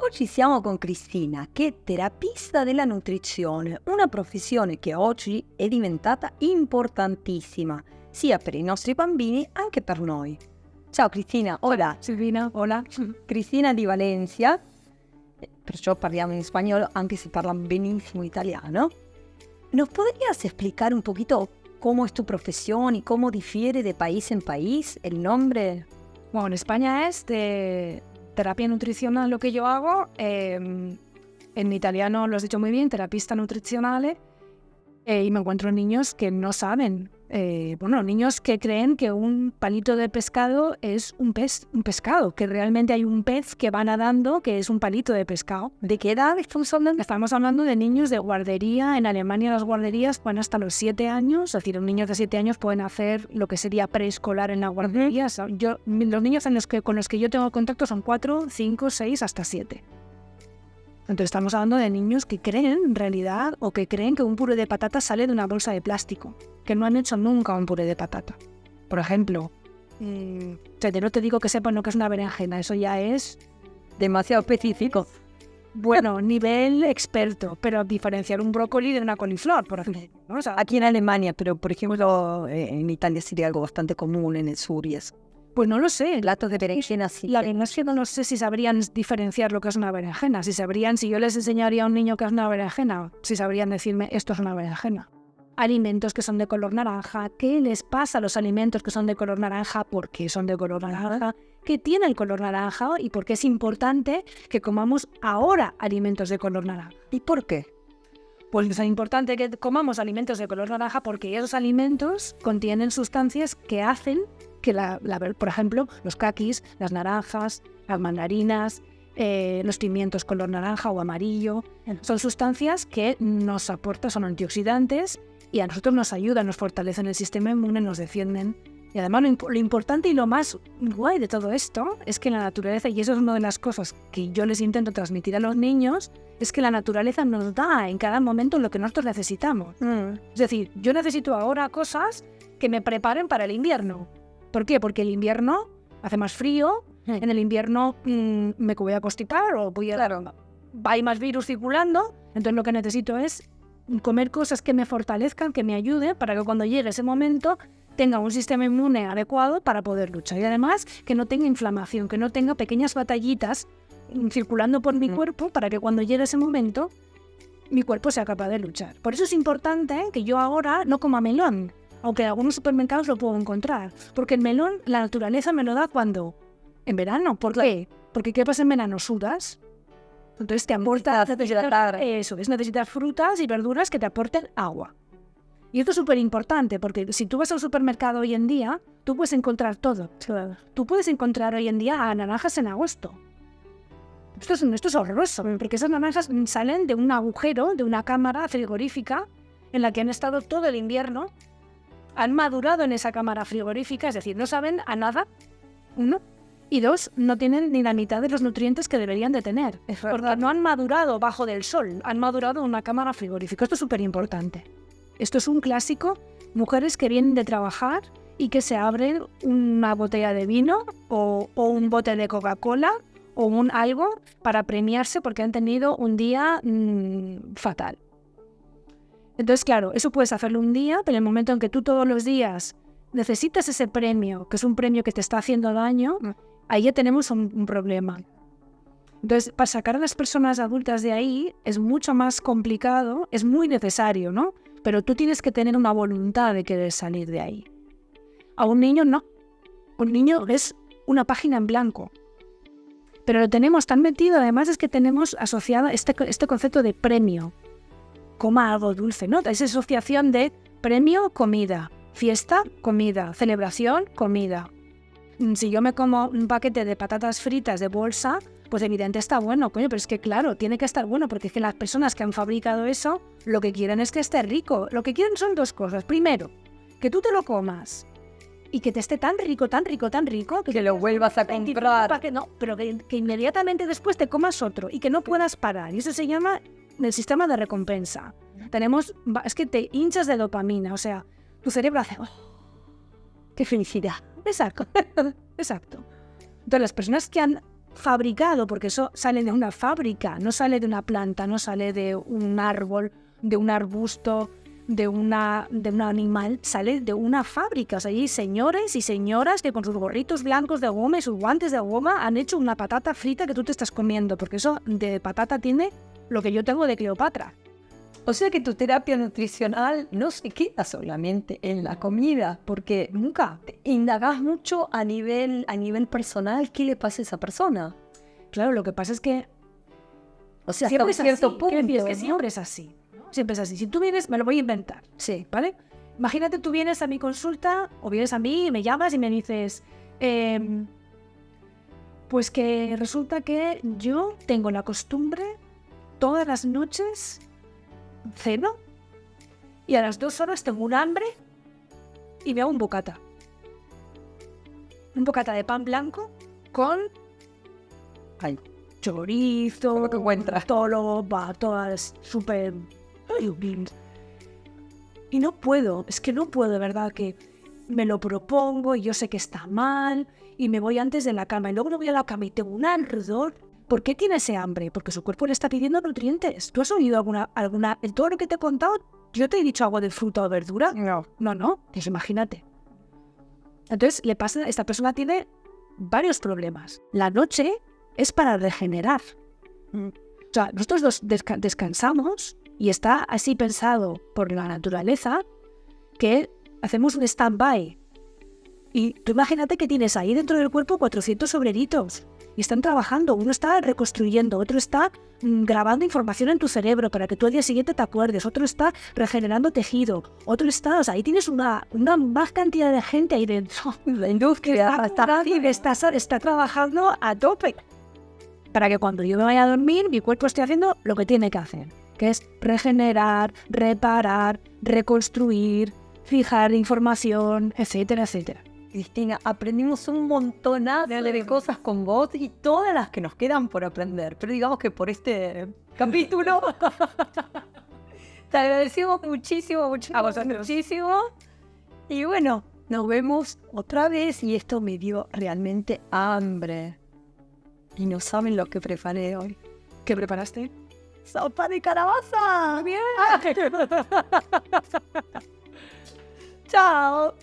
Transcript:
Oggi siamo con Cristina, che è terapista della nutrizione, una professione che oggi è diventata importantissima, sia per i nostri bambini che per noi. Ciao Cristina, hola. Silvina, hola. Cristina di Valencia, perciò parliamo in spagnolo anche se parla benissimo italiano. ¿Nos podrías explicar un poquito cómo es tu profesión y cómo difiere de país en país el nombre? Bueno, en España es de terapia nutricional lo que yo hago. En italiano lo has dicho muy bien, terapista nutrizionale. Y me encuentro niños que no saben. Niños que creen que un palito de pescado es un pescado, que realmente hay un pez que va nadando que es un palito de pescado. ¿De qué edad estamos hablando? Estamos hablando de niños de guardería. En Alemania las guarderías van hasta los 7 años, es decir, los niños de 7 años pueden hacer lo que sería preescolar en la guardería. Los niños con los que yo tengo contacto son 4, 5, 6, hasta 7. Entonces estamos hablando de niños que creen en realidad o que creen que un puré de patata sale de una bolsa de plástico, que no han hecho nunca un puré de patata. Por ejemplo, no te digo que sepan lo que es una berenjena, eso ya es demasiado específico. Bueno, nivel experto, pero diferenciar un brócoli de una coliflor, por ejemplo, ¿no? O sea, aquí en Alemania, pero por ejemplo en Italia sería algo bastante común en el sur y eso. Pues no lo sé. Platos de berenjena, sí. La verdad es que no lo sé si sabrían diferenciar lo que es una berenjena. Si yo les enseñaría a un niño que es una berenjena, si sabrían decirme esto es una berenjena. Alimentos que son de color naranja, ¿qué les pasa a los alimentos que son de color naranja? ¿Por qué son de color naranja? ¿Qué tiene el color naranja? ¿Y por qué es importante que comamos ahora alimentos de color naranja? ¿Y por qué? Pues es importante que comamos alimentos de color naranja porque esos alimentos contienen sustancias que hacen que, por ejemplo, los kakis, las naranjas, las mandarinas, los pimientos color naranja o amarillo, son sustancias que nos aportan, son antioxidantes y a nosotros nos ayudan, nos fortalecen el sistema inmune, nos defienden. Y además lo importante y lo más guay de todo esto es que la naturaleza, y eso es una de las cosas que yo les intento transmitir a los niños, es que la naturaleza nos da en cada momento lo que nosotros necesitamos. Es decir, yo necesito ahora cosas que me preparen para el invierno. ¿Por qué? Porque el invierno hace más frío, en el invierno me voy a constipar o hay más virus circulando, entonces lo que necesito es comer cosas que me fortalezcan, que me ayuden para que cuando llegue ese momento tenga un sistema inmune adecuado para poder luchar y además que no tenga inflamación, que no tenga pequeñas batallitas circulando por mi cuerpo para que cuando llegue ese momento mi cuerpo sea capaz de luchar. Por eso es importante que yo ahora no coma melón, aunque en algunos supermercados lo puedo encontrar, porque el melón la naturaleza me lo da cuando en verano. ¿Por qué? Porque ¿qué pasa en verano? Sudas. Entonces te aporta necesitas frutas y verduras que te aporten agua. Y esto es súper importante porque si tú vas al supermercado hoy en día, tú puedes encontrar todo. Tú puedes encontrar hoy en día naranjas en agosto. Esto es horroroso, porque esas naranjas salen de un agujero, de una cámara frigorífica en la que han estado todo el invierno, han madurado en esa cámara frigorífica, es decir, no saben a nada, uno, y dos, no tienen ni la mitad de los nutrientes que deberían de tener, porque no han madurado bajo del sol, han madurado en una cámara frigorífica. Esto es súper importante. Esto es un clásico, mujeres que vienen de trabajar y que se abren una botella de vino o un bote de Coca-Cola o algo para premiarse porque han tenido un día fatal. Entonces, claro, eso puedes hacerlo un día, pero en el momento en que tú todos los días necesitas ese premio, que es un premio que te está haciendo daño, ahí ya tenemos un problema. Entonces, para sacar a las personas adultas de ahí es mucho más complicado, es muy necesario, ¿no? Pero tú tienes que tener una voluntad de querer salir de ahí. A un niño no. Un niño es una página en blanco. Pero lo tenemos tan metido, además es que tenemos asociado este concepto de premio. Coma algo dulce, ¿no? Esa asociación de premio, comida, fiesta, comida, celebración, comida. Si yo me como un paquete de patatas fritas de bolsa, pues evidente está bueno, coño, pero es que claro, tiene que estar bueno, porque es que las personas que han fabricado eso, lo que quieren es que esté rico. Lo que quieren son dos cosas. Primero, que tú te lo comas y que te esté tan rico, que lo vuelvas a comprar. Pero que inmediatamente después te comas otro y que no puedas parar. Y eso se llama el sistema de recompensa. Es que te hinchas de dopamina, o sea, tu cerebro hace ¡qué felicidad! Exacto. Entonces las personas que han fabricado, porque eso sale de una fábrica, no sale de una planta, no sale de un árbol, de un arbusto, de un animal, sale de una fábrica. O sea, hay señores y señoras que con sus gorritos blancos de goma y sus guantes de goma han hecho una patata frita que tú te estás comiendo, porque eso de patata tiene lo que yo tengo de Cleopatra. O sea que tu terapia nutricional no se queda solamente en la comida, porque nunca te indagás mucho a nivel personal qué le pasa a esa persona. Claro, lo que pasa es que O sea, siempre hasta un cierto punto. quiero decir, es que ¿no? siempre es así. Siempre es así. Si tú vienes, me lo voy a inventar. Sí. ¿Vale? Imagínate, tú vienes a mi consulta o vienes a mí y me llamas y me dices, pues que resulta que yo tengo la costumbre todas las noches ceno y a las 2 horas tengo un hambre y me hago un bocata. Un bocata de pan blanco con Ay, chorizo, lo que encuentras. todas súper... Y no puedo, es que no puedo, de verdad, que me lo propongo y yo sé que está mal y me voy antes de la cama y luego me voy a la cama y tengo un ardor. ¿Por qué tiene ese hambre? Porque su cuerpo le está pidiendo nutrientes. ¿Tú has oído alguna en todo lo que te he contado, yo te he dicho algo de fruta o verdura? No. No, pues imagínate. Entonces, esta persona tiene varios problemas. La noche es para regenerar. O sea, nosotros descansamos y está así pensado por la naturaleza que hacemos un stand-by. Y tú imagínate que tienes ahí dentro del cuerpo 400 obreritos y están trabajando. Uno está reconstruyendo, otro está grabando información en tu cerebro para que tú al día siguiente te acuerdes, otro está regenerando tejido, otro está... O sea, ahí tienes una más cantidad de gente ahí dentro. La industria Está trabajando a tope para que cuando yo me vaya a dormir mi cuerpo esté haciendo lo que tiene que hacer, que es regenerar, reparar, reconstruir, fijar información, etcétera, etcétera. Cristina, aprendimos un montonazo de cosas con vos y todas las que nos quedan por aprender. Pero digamos que por este capítulo te agradecemos muchísimo. A vosotros. Muchísimo. Y bueno, nos vemos otra vez y esto me dio realmente hambre. Y no saben lo que preparé hoy. ¿Qué preparaste? ¡Sopa de calabaza! Muy bien. ¡Chao!